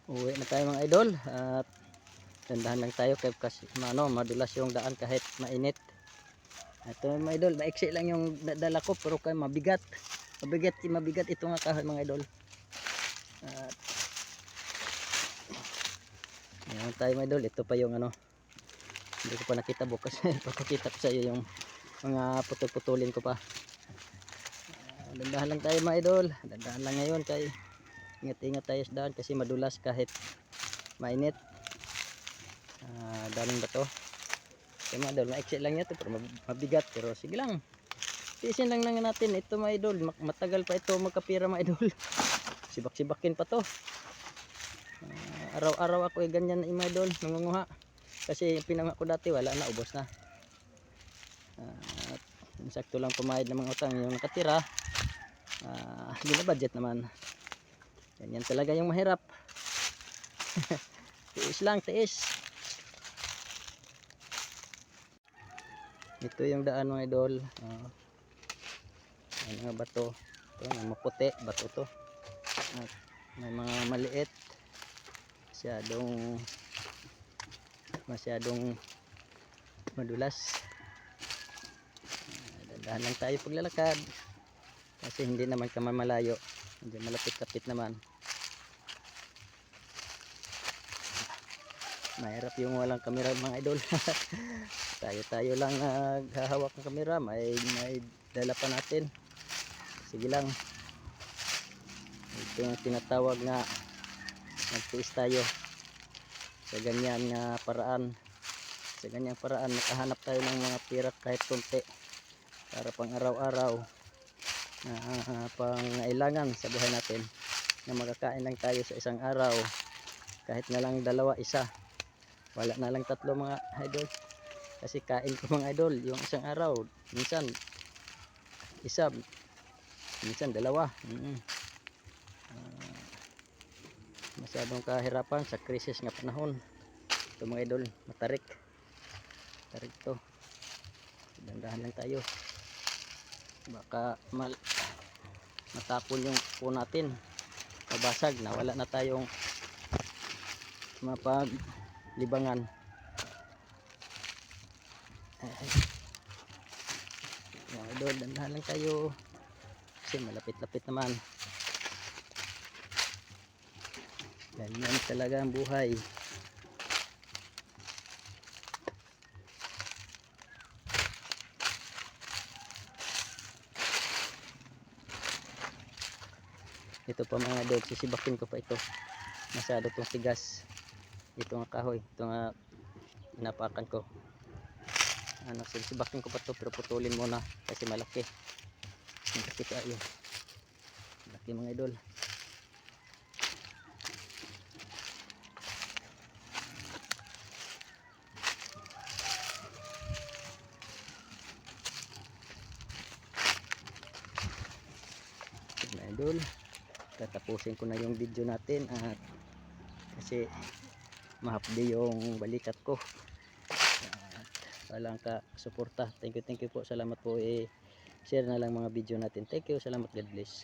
Uwi na tayo mga idol at dandahan lang tayo kasi madulas yung daan kahit mainit. Ito mga idol, maiksi lang yung dala ko pero kay mabigat. Mabigat ito nga kahoy mga idol. At ayan tayo mga idol, ito pa yung hindi ko pa nakita bukas. Papakita ko sa iyo yung mga putol-putulin ko pa. Dandahan lang tayo mga idol, dandahan lang ngayon kay ingat-ingat tayo sa daan kasi madulas kahit mainit. Daming bato kaya mga idol, maiksi lang ito pero mabigat, pero sige lang, tiisin lang natin ito mga idol. Matagal pa ito magkapira mga idol. Sibak-sibakin pa to. Araw-araw ako ganyan na mga idol, nangunguha kasi yung pinanguha ko dati wala na, ubos na. At sakto lang pumayad ng mga utang yung nakatira. Hindi na budget naman, ganyan talaga yung mahirap. Tiis lang, tiis. Ito yung daan mga idol. May mga bato ito, may maputi bato to at may mga maliit, masyadong madulas. Dandahan lang tayo paglalakad kasi hindi naman ka malayo, hindi malapit-lapit naman. Mahirap yung walang kamera mga idol. tayo lang naghahawak ng kamera, may dala pa natin. Sige lang, ito yung tinatawag na magtiis tayo sa ganyan nga paraan. Sa ganyang paraan makahanap tayo ng mga pira kahit konti para pang araw-araw na pangailangan sa buhay natin, na makakain lang tayo sa isang araw, kahit na lang dalawa, isa, wala na lang tatlo mga idol. Kasi kain ko mga idol yung isang araw minsan isa, minsan dalawa. Masyadong kahirapan sa krisis nga panahon ito mga idol. Tarik to, dandahan lang tayo, baka matapon yung po natin, mabasag na wala na tayong mapaglibangan. Mga idol, dandahan lang tayo kasi malapit-lapit naman. Ganyan talaga ang buhay. Ito pa mga idol, sisibakin ko pa ito, masyado itong tigas. Ito nga kahoy, ito nga inapakan ko. Sisibakin ko pa ito pero putulin muna kasi malaki tayo, malaki mga idol. Mga idol, tatapusin ko na yung video natin at kasi mahapdi yung balikat ko. Walang ka suporta. Thank you po, salamat po. Share na lang mga video natin. Thank you, salamat, God bless.